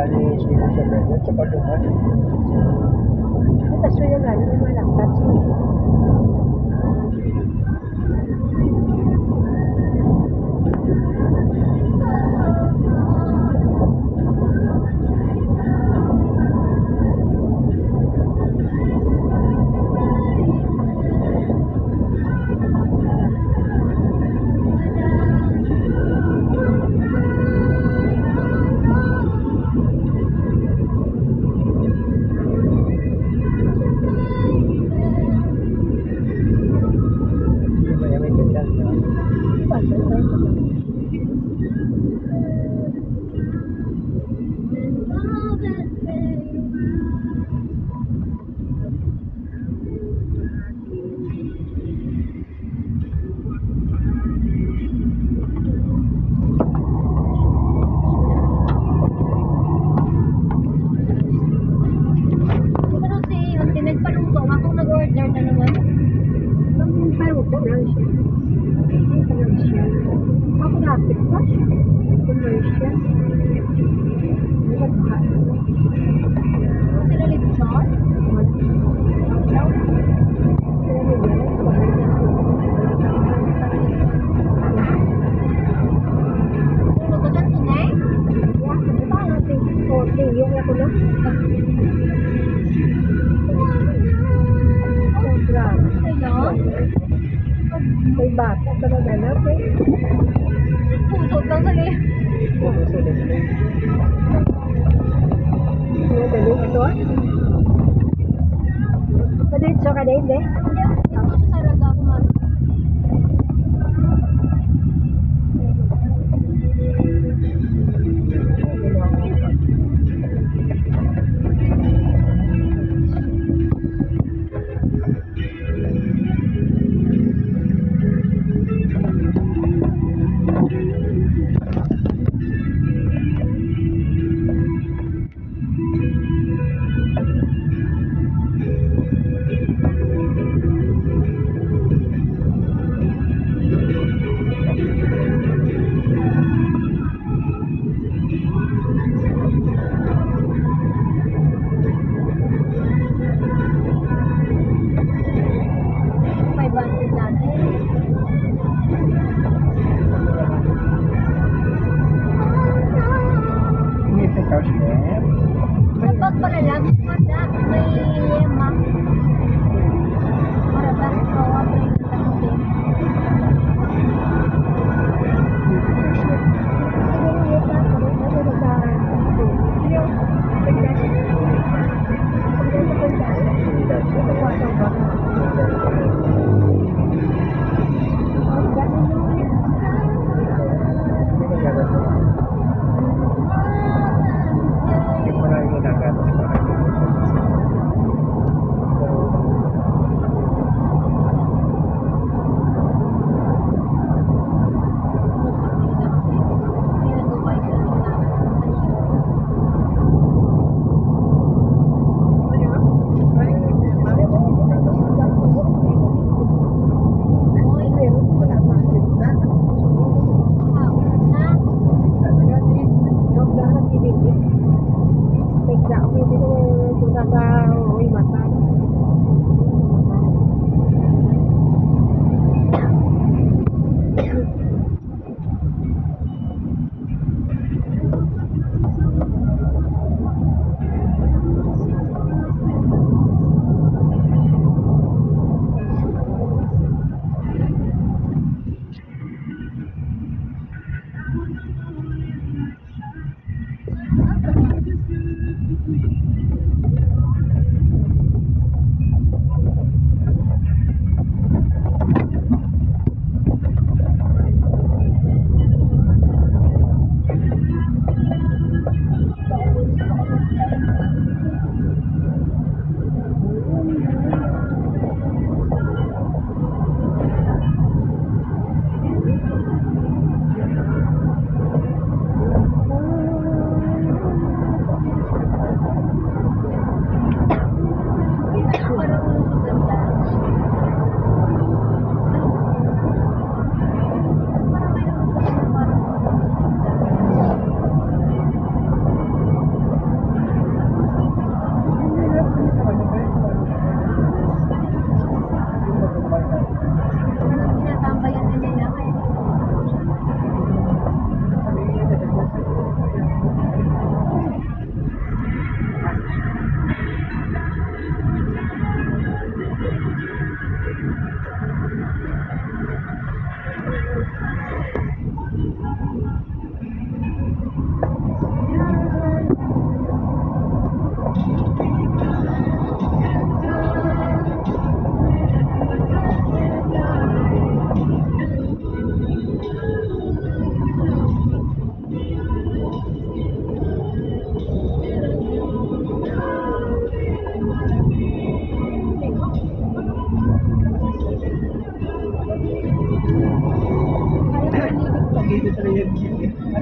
ni sino sa Pedro sa Palungan. Tapos yun nga, hindi mo lang touch. May bata ka na ganap eh. Pusot lang sa liya. Ano dali ito ah? Padito ka din eh? Ito sa raga ako man. Kapag pala lang, mada, may lema. Para ba, kawa pa rin sa tabi.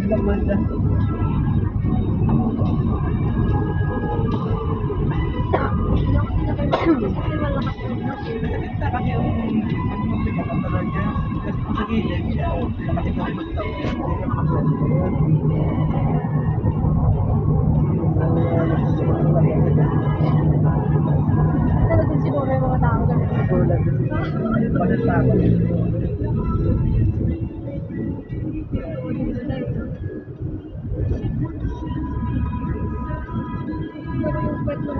naman na. Kasi malakas na. Kasi yung mabigat ang talaga. Kasi kung sa gilid siya, nakati ka rin magtawag. Hindi ka makapagod. Talagang siguro yung mga tao ganun. Siguro lang din. Panatapos. Pero yung pet mo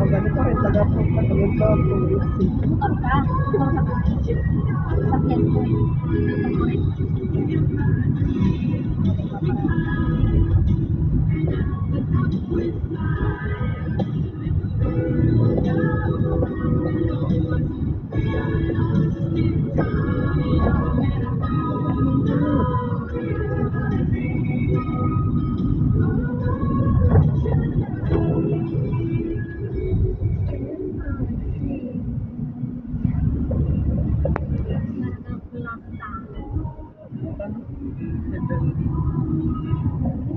Maganda pa rin. Taga-punta ka rin sa police. motor ka. Sakyan ko.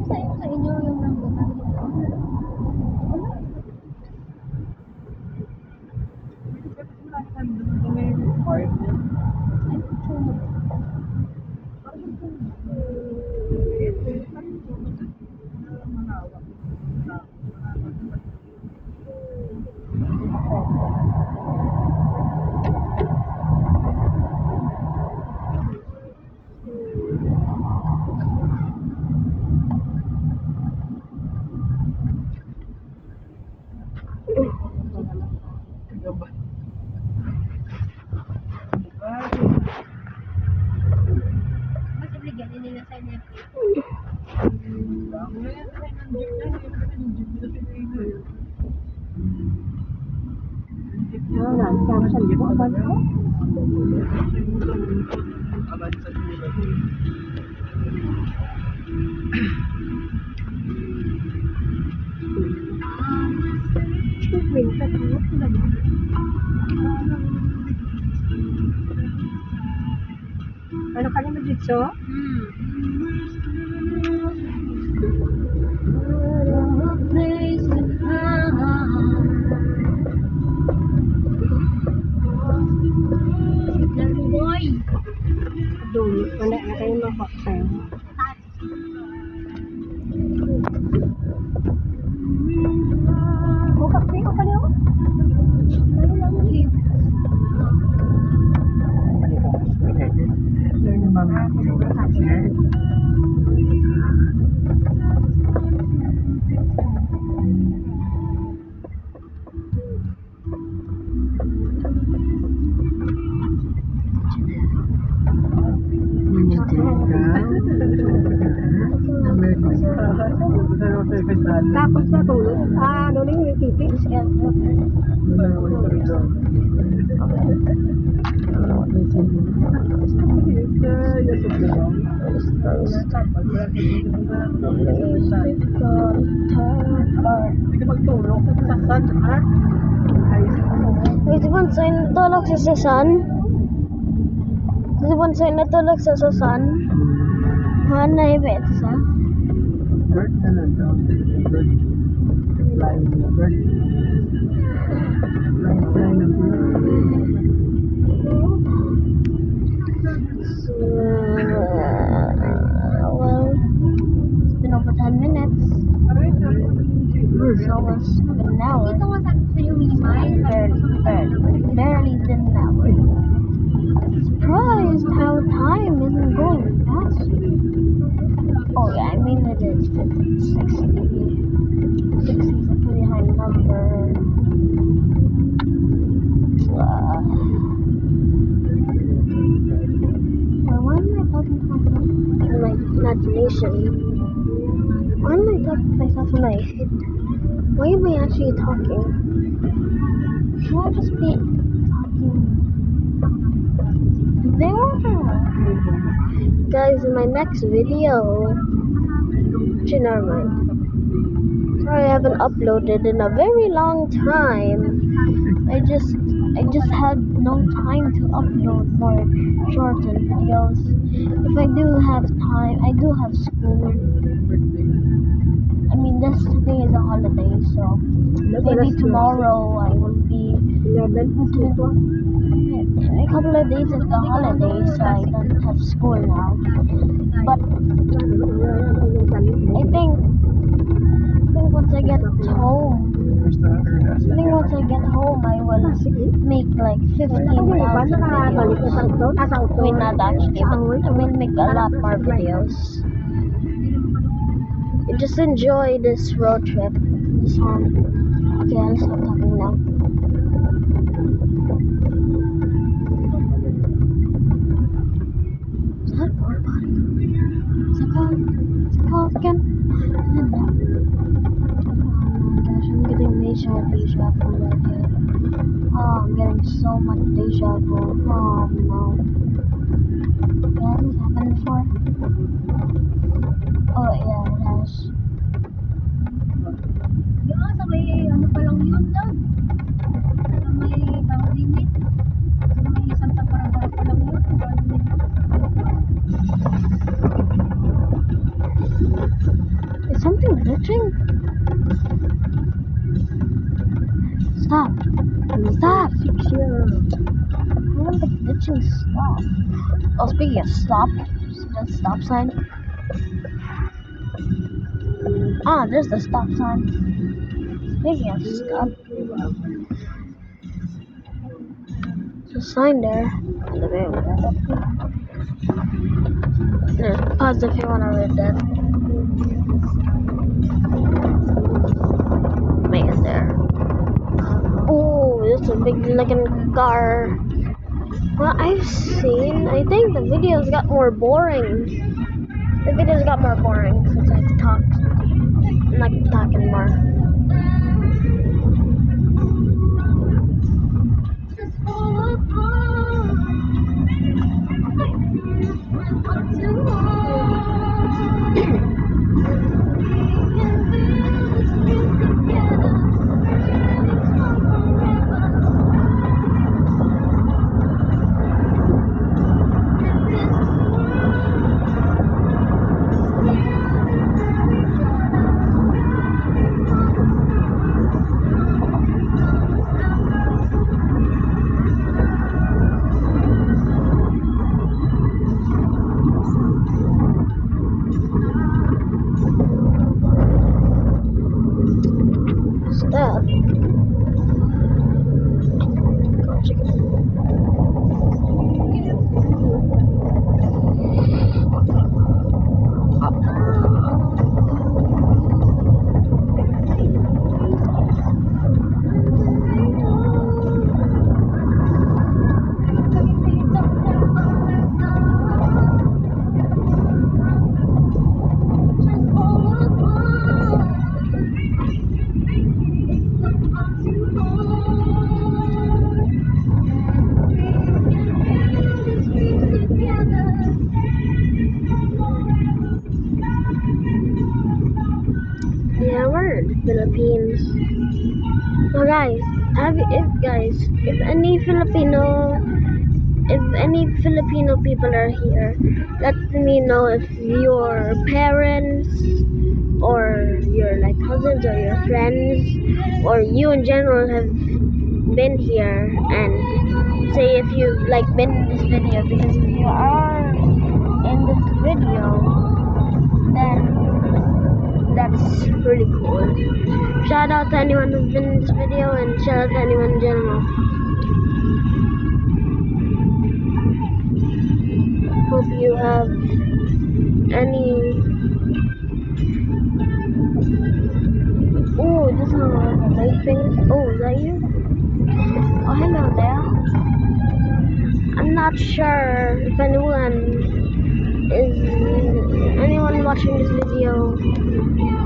Sa inyo yung rambutan. Mas ibigyan nila sa inyo. Wala, sama sa libo. Abang ko. Winter ko. Ano ka naman dito? Doon, wala na kayo mapaksayo. O, kape ko pala ako. Ano lang yun? Tapos na tulog. Ano na yung titi? Wait, bonsai natulog sa sasan? Si bonsai natulog sa sasan? Hana ibet sa? Bird na lang daw. Bird. Flying na bird. Flying na bird. Well, it's been over 10 minutes. So it's an hour. Barely been an hour. Surprised how time isn't going fast. Oh yeah, I mean it is 60. 60 is a pretty high number. Why am I talking to myself in my imagination? Why am I talking to myself in my head? Why am I actually talking? Should I just be talking They won't. Guys, in my next video, actually, never mind. Sorry, I haven't uploaded in a very long time. I just had no time to upload more shortened videos. If I do have time, I do have school. I mean, today is a holiday, so maybe tomorrow I will be. 11:54. In a couple of days it's the holiday, so I don't have school now. But I think once I get home, I will make like 15,000 videos. I mean, not actually, but I will make a lot more videos. Just enjoy this road trip. This one. Okay, I'll stop talking now. Is that a porta potty? Is it called? Is it called again? I don't know. Oh my gosh, I'm getting deja vu right here. Oh, I'm getting so much deja vu. Oh no. Yeah, this happened before. Oh yeah, it has. Yung sa may ano pa lang yun doon. Sa may town limit. Sa may Santa Barbara pa lang yun. Is something glitching? Stop. Stop. I want the glitching stop. Oh, speaking of stop, the stop sign. Ah, there's the stop sign. Speaking of stop, there's a sign there. Pause if you want to read that. Man, there. Oh, there's a big looking car. Well, I think the videos got more boring. The videos got more boring since I talked. I'm not talking more. Yeah, word, Philippines. So guys, if any Filipino people are here, let me know if your parents or your like cousins or your friends or you in general have been here, and say if you've like been in this video, because if you are in this video, then that's really cool. Shout out to anyone who's been in this video, and shout out to anyone in general. Hope you have any. Oh, this is a light thing. Oh, is that you? Oh, hello there. I'm not sure if anyone watching this video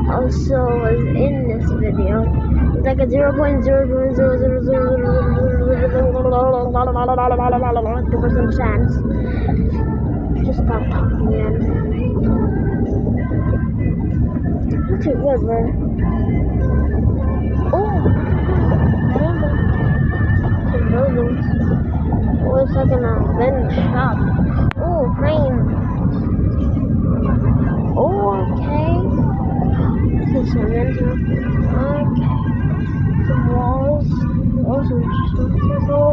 also was in this video. It's like a 0.0000000 2% chance. Just stop talking, man. That's a good word. Oh, some buildings. Oh, it's like an vending shop. Oh, crane. Oh, okay. This is some rental. Okay. Some walls. Oh, some oh,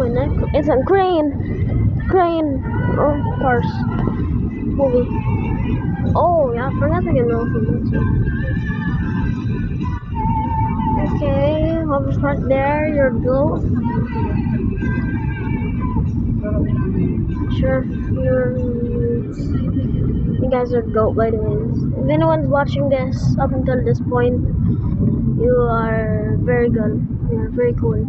and it's a crane. Crane. Oh, of course. Movie. Oh, yeah, I forgot to get no from okay, hover park there, your goat. Sure, you guys are goat, by the way. If anyone's watching this up until this point, you are very good. You are very cool.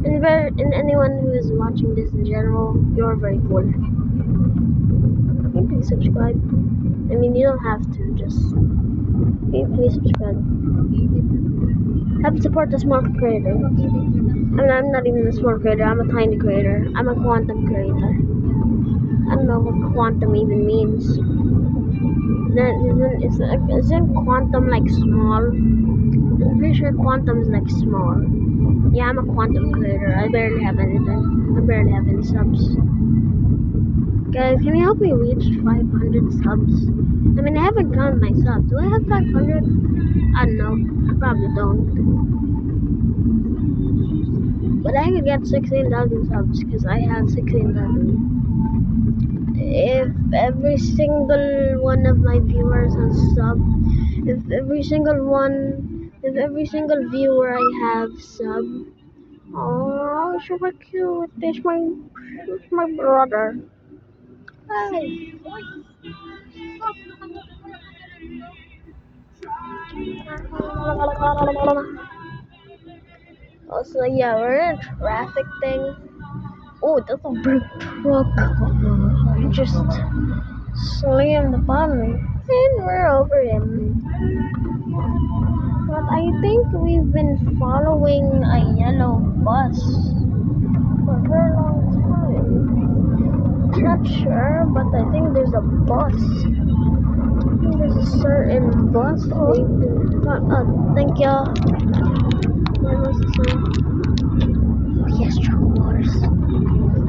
And anyone who is watching this in general, you are very cool. Can you please subscribe? I mean, you don't have to. Just can you please subscribe? Help support the small creator. I mean, I'm not even a small creator. I'm a tiny creator. I'm a quantum creator. I don't know what quantum even means. Isn't quantum like small? I'm pretty sure quantum is like small. Yeah, I'm a quantum creator. I barely have anything. I barely have any subs. Guys, can you help me reach 500 subs? I mean, I haven't counted my subs. Do I have 500? I don't know. I probably don't. But I could get 16,000 subs because I have 16,000. If every single one of my viewers has sub, if every single viewer I have sub, oh, super cute. It's my brother. Hi. Also, yeah, we're in a traffic thing. Oh, that's a big truck. He just slammed upon me. And we're over him. But I think we've been following a yellow bus for a very long time. Not sure, but I think there's a bus. I think there's a certain bus. Thank you. Where was the sign? Oh yes, Choco Waters.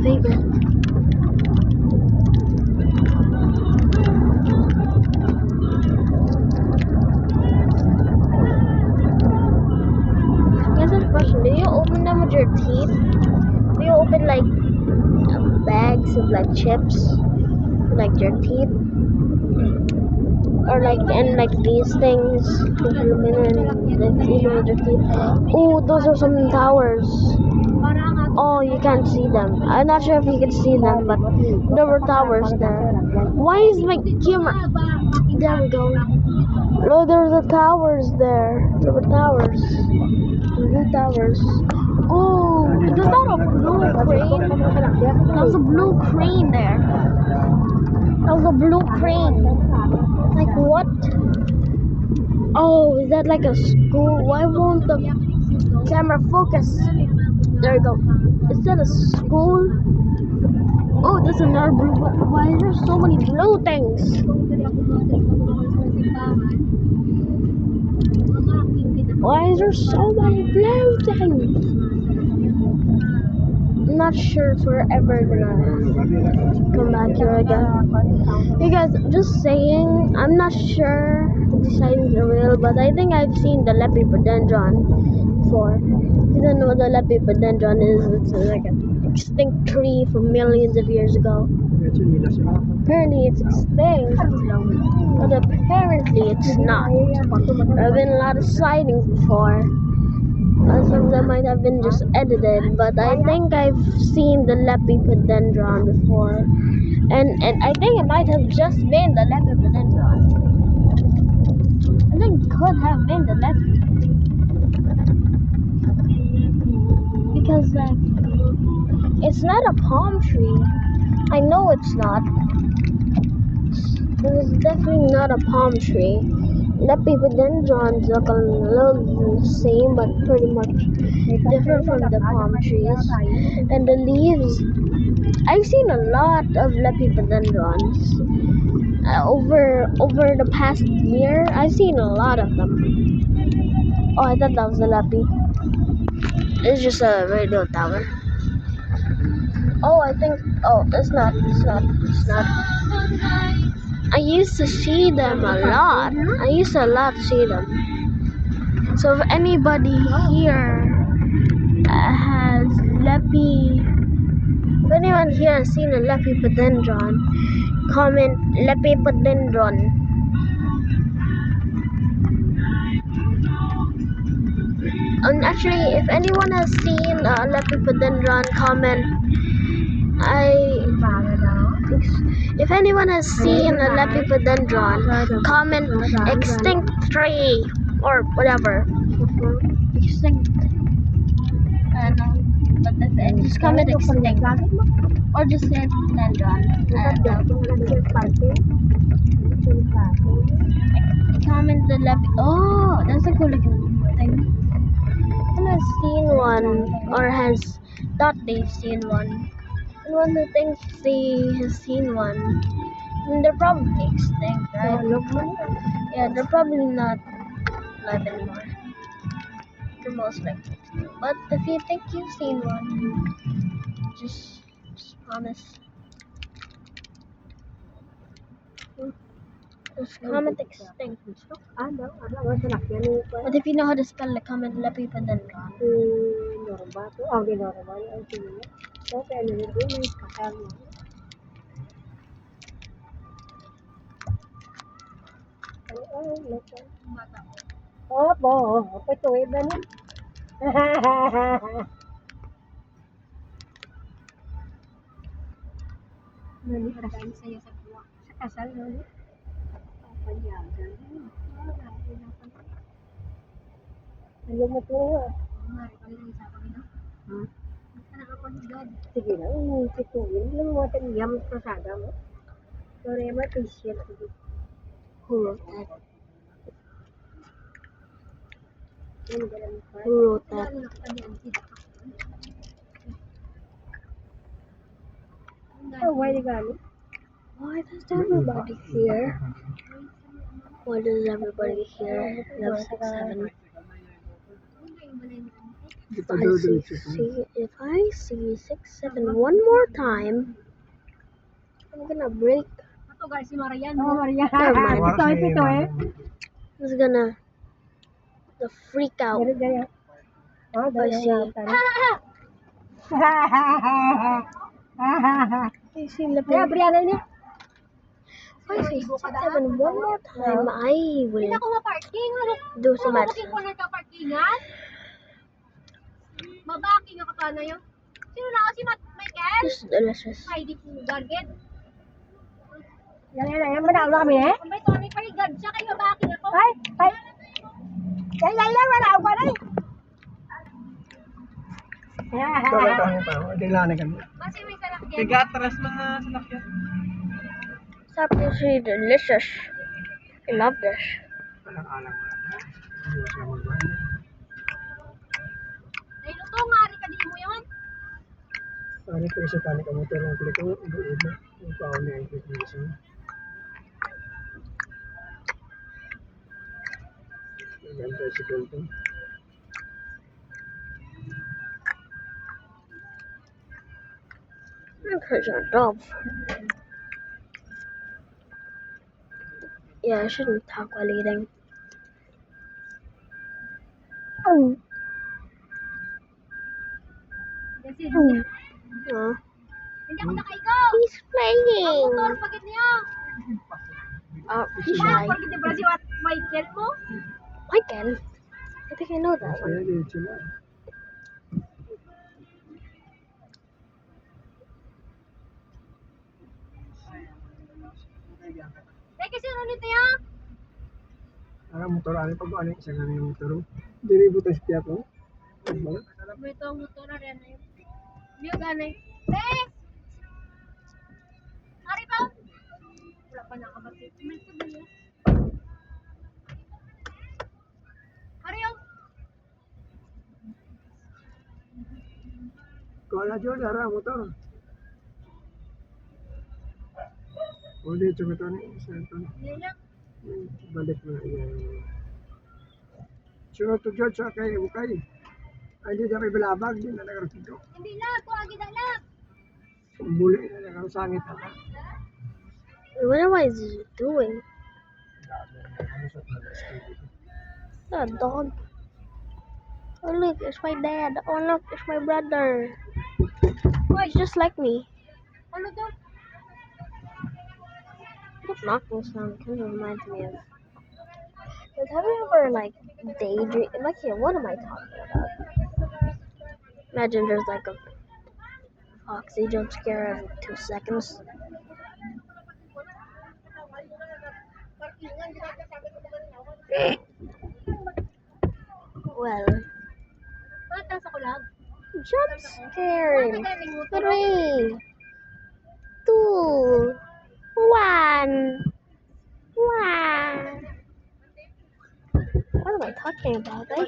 Favorite. Here's a question. Do you open them with your teeth? Do you open like bags of like chips with like your teeth? Or like these things, the aluminum, even with your teeth. Oh, those are some towers. Oh, you can't see them. I'm not sure if you can see them, but there were towers there. Why is my camera? There we go. Oh, there were the towers there. There were towers. There were towers. Oh, is that a blue crane? That was a blue crane there. That was a blue crane. Like what? Oh, is that like a school? Why won't the camera focus? There we go. Is that a school? Oh, there's another blue. Why are there so many blue things? Why is there so many blue things? I'm not sure if we're ever gonna come back here again. Hey guys, just saying, I'm not sure if the sightings are real, but I think I've seen the lepidodendron before. You don't know what the lepidodendron is? It's like an extinct tree from millions of years ago. Apparently it's extinct, but apparently it's not. There have been a lot of sightings before. Some of them might have been just edited, but I think I've seen the lepidodendron before. And I think it might have just been the lepidodendron. I think it could have been the because it's not a palm tree. I know it's not. It's definitely not a palm tree. Lepidodendrons look a little the same, but pretty much different from the palm trees. And the leaves, I've seen a lot of lepidodendrons. Over the past year, I've seen a lot of them. Oh, I thought that was a lepi. It's just a radio tower. Oh, I think. Oh, it's not. It's not. It's not. I used to see them a lot. I used to a lot see them. So if anybody here has if anyone here has seen a lepidodendron, comment lepidodendron. And actually, if anyone has seen a lepidodendron, comment. If anyone has seen a lepidodendron, comment extinct tree or whatever. Extinct. But just comment extinct or just say dendron. Comment the Oh, that's a cool looking thing. Has seen one or has thought they've seen one. And one who thinks they has seen one, and they're probably extinct, right? Yeah, they're probably not alive anymore. They're most likely extinct. But if you think you've seen one, just promise. Just comment extinct. But if you know how to spell it, comment lepidodendron. Sige lang, situin lang mo at yam kasada mo. Sorry, I'm appreciate it. Who wrote that? Who wrote that? Oh, why the guy? Why does everybody here? Why does everybody here love 6-7? If I see 6-7 one more time, I'm gonna break. Never mind. It's gonna freak out. If I see. If I see 6-7 one more time, I will do some medicine. Mabaki nga ka na yun. Sino na kasi Michael? This is delicious. Ay, di ko garget. Yan, manalo kami eh. May Tony Parigad siya kayo, mabaki ako. Ay. Yan, manalo ka na eh. Tara, kailangan kami. Kasi may salakyan. Tigatras man na salakyan. It's absolutely delicious. I love this. Alang-alang mo. Ay, luto nga, ka di mo yun. Tani ko isa tani ka motor ng kliko, ibuod na. Yung paon niya yung kliko isa. Naganda si Colton. Because you're dumb. Yeah, I shouldn't talk while eating. Kasi, Oh, hindi ako nakaigaw. he's playing. Motor, pagit niya. He's Wala, shy. pagit niya ba si Michael mo? Michael? I think I know that one. Kaya dito sila. Ay, kasi ano nito yan? Motor ani pag ani isa nga yung motor. Diri butas piya ko. May ito ang motor na rin na yun. Hindi yung ganay. Bes! Hari pa? Wala pa nakabakit. May ito ba yun? Hari yung? Wala dyan, yara, motor. Ulit yung ito ni balik na yan. Sunod to George sa kay Ukay. Ay, hindi na kay Balabag, hindi na nagarapito. Hindi na, kuwagi na lang. Buli na nagarasangit na. What am I doing? A dog. Oh look, it's my dad. Oh look, it's my brother. He's just like me. Ano to? That knocking sound kind of reminds me of. But have you ever like daydream? Like here, what am I talking about? Imagine there's like a foxy jump scare every 2 seconds. Well, Patas ako lang. jump scaring. 3, 2, 1. Wow. What am I talking about? I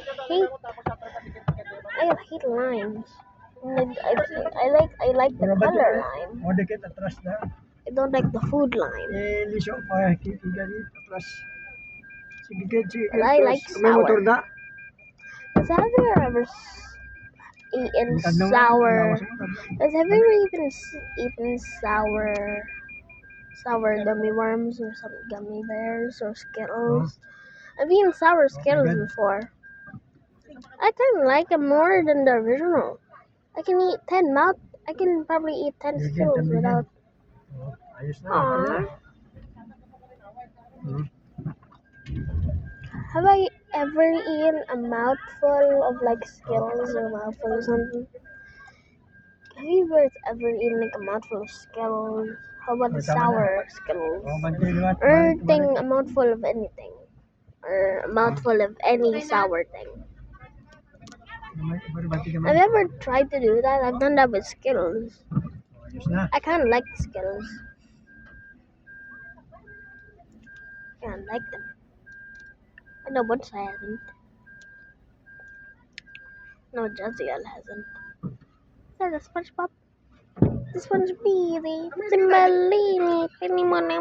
hate lines. I like the color line. O, dikit atras na. I don't like the food line. Eh, liso pa, kikigali, atras. Sige, sige. But I like May motor sour. na. Have you ever eaten sour? Have you ever eaten sour gummy worms or some gummy bears or Skittles? I've eaten sour Skittles before. I kind of like them more than the original. I can probably eat 10 Skittles without. Ayos na. Aww. Have I ever eaten a mouthful of like Skittles or a mouthful of something? Have you guys ever eaten like a mouthful of Skittles? How about the sour Skittles? Or a mouthful of anything. Or a mouthful of any sour thing. Have you ever tried to do that? I've done that with Skittles. Ayos na. I kind of like Skittles. I kind of like them. I know once I haven't. No, Jezreel hasn't. So the SpongeBob. This one's Beezy. Timberlini. Penny money,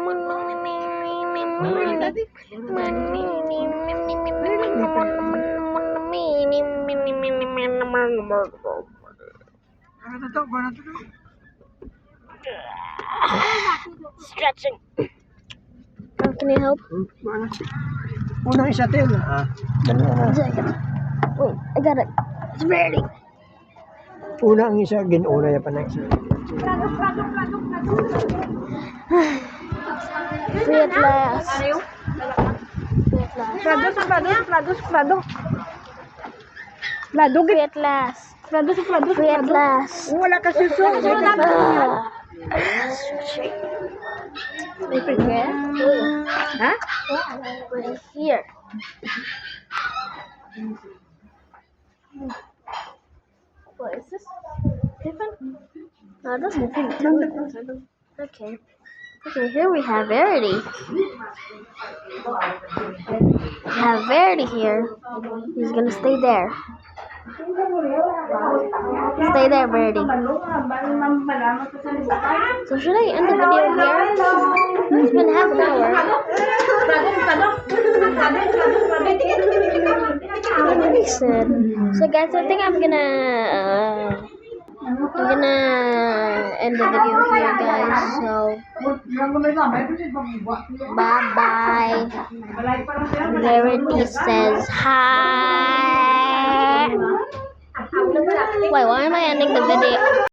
Stretching. Can you help? Unang isa tayo na. Wait, I got it. It's ready. Unang isa, ginuna ya pa na isa. Free at last. Free at last. Free at last. Wala ka susunod. Huh? We're here. What is this? Different? No, it doesn't feel different. Okay. Okay, here we have Verity. We have Verity here. He's gonna stay there. Stay there, Verity. So should I end the video here? It's been half an hour. So guys, I think I'm gonna end the video here, guys. So bye bye. Verity says hi. Wait, why am I ending the video?